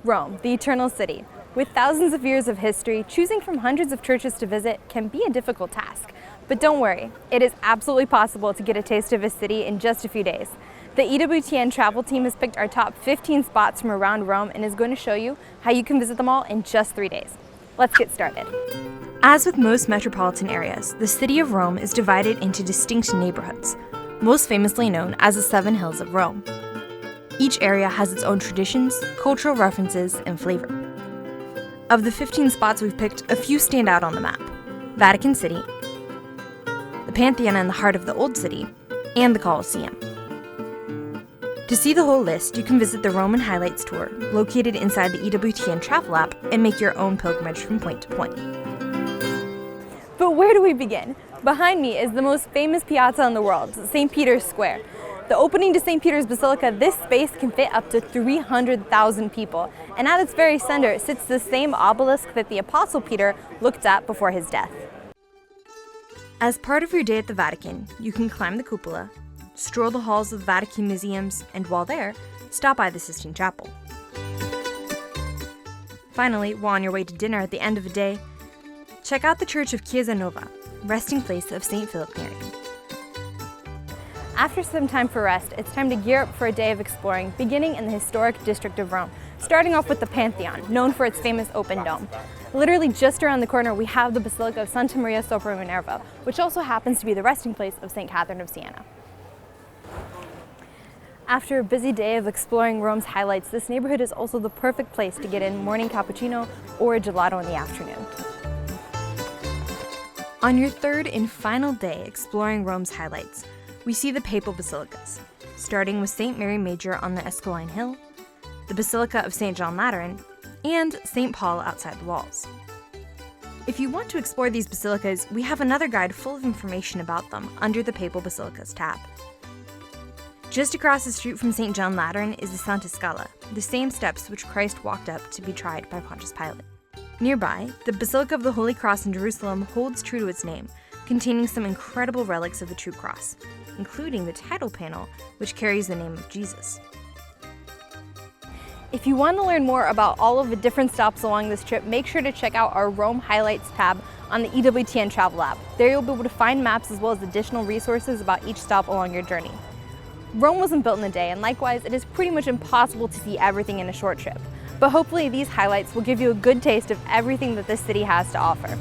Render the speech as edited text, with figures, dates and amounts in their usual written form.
Rome, the Eternal City. With thousands of years of history, choosing from hundreds of churches to visit can be a difficult task. But don't worry, it is absolutely possible to get a taste of a city in just a few days. The EWTN travel team has picked our top 15 spots from around Rome and is going to show you how you can visit them all in just 3 days. Let's get started. As with most metropolitan areas, the city of Rome is divided into distinct neighborhoods, most famously known as the Seven Hills of Rome. Each area has its own traditions, cultural references, and flavor. Of the 15 spots we've picked, a few stand out on the map: Vatican City, the Pantheon in the heart of the Old City, and the Colosseum. To see the whole list, you can visit the Roman Highlights tour, located inside the EWTN travel app, and make your own pilgrimage from point to point. But where do we begin? Behind me is the most famous piazza in the world, St. Peter's Square. The opening to St. Peter's Basilica, this space can fit up to 300,000 people, and at its very center sits the same obelisk that the Apostle Peter looked at before his death. As part of your day at the Vatican, you can climb the cupola, stroll the halls of the Vatican museums, and while there, stop by the Sistine Chapel. Finally, while on your way to dinner at the end of the day, check out the Church of Chiesa Nova, resting place of St. Philip Neri. After some time for rest, it's time to gear up for a day of exploring, beginning in the historic district of Rome, starting off with the Pantheon, known for its famous open dome. Literally just around the corner, we have the Basilica of Santa Maria sopra Minerva, which also happens to be the resting place of St. Catherine of Siena. After a busy day of exploring Rome's highlights, this neighborhood is also the perfect place to get in morning cappuccino or a gelato in the afternoon. On your third and final day exploring Rome's highlights, we see the papal basilicas, starting with St. Mary Major on the Esquiline Hill, the Basilica of St. John Lateran, and St. Paul outside the walls. If you want to explore these basilicas, we have another guide full of information about them under the Papal Basilicas tab. Just across the street from St. John Lateran is the Santa Scala, the same steps which Christ walked up to be tried by Pontius Pilate. Nearby, the Basilica of the Holy Cross in Jerusalem holds true to its name, containing some incredible relics of the true cross, including the title panel, which carries the name of Jesus. If you want to learn more about all of the different stops along this trip, make sure to check out our Rome Highlights tab on the EWTN travel app. There you'll be able to find maps as well as additional resources about each stop along your journey. Rome wasn't built in a day, and likewise, it is pretty much impossible to see everything in a short trip. But hopefully these highlights will give you a good taste of everything that this city has to offer.